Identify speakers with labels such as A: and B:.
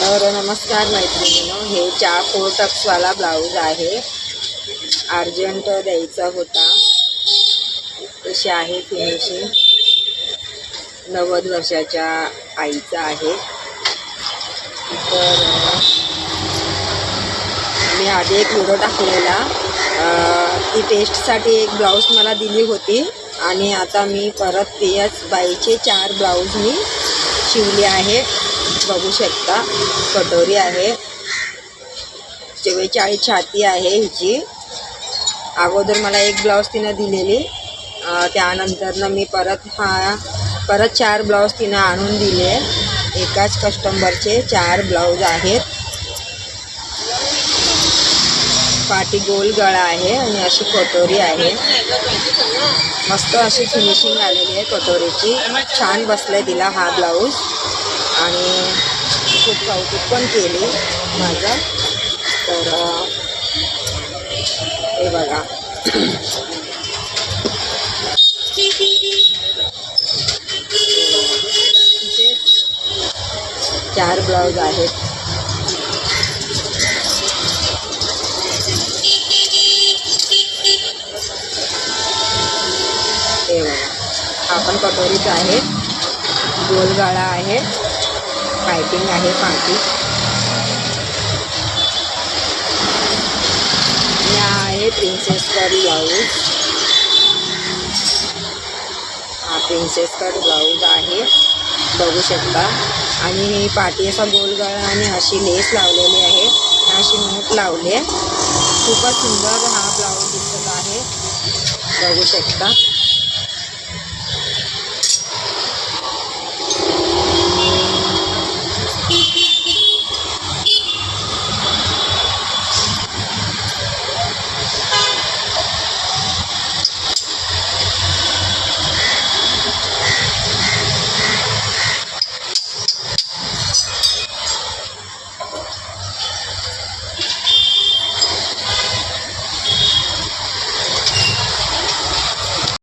A: तर नमस्कार मैत्रिणींनो, हे 4 टक्सवाला ब्लाऊज आहे. अर्जंट द्यायचा होता. कशी आहे फिनिशिंग. 90 वर्षाच्या आईचा आहे. तर मी आधी एक व्हिडिओ टाकलेला, ती टेस्टसाठी एक ब्लाऊज मला दिली होती आणि आता मी परत त्याच बाईचे 4 ब्लाऊज मी शिवले आहे. बघू शकता, कटोरी आहे, 44 छाती आहे हिची. अगोदर मला एक ब्लाऊज तिनं दिलेली, त्यानंतरनं मी परत 4 ब्लाऊज तिनं आणून दिले. एकाच कस्टमरचे 4 ब्लाऊज आहेत. पाठी गोल गळा आहे आणि अशी कटोरी आहे. मस्त अशी फिनिशिंग आलेली आहे कटोरीची. छान बसलाय तिला हा ब्लाऊज आणि खूप कौतुक पण केली माझा. तर हे बघा, तिथे 4 ब्लाऊज आहेत. हे बघा, हा पण कटोरीचा आहे. गोल गळा आहे, पायपिंग आहे पाठी. हा आहे प्रिन्सेस कट ब्लाऊज. हा प्रिन्सेस कट ब्लाऊज आहे, बघू शकता. आणि ही पाठी असा गोल गळा आणि अशी लेस लावलेली आहे, अशी नोट लावली आहे. खूपच सुंदर हा ब्लाऊज दिसत आहे, बघू शकता.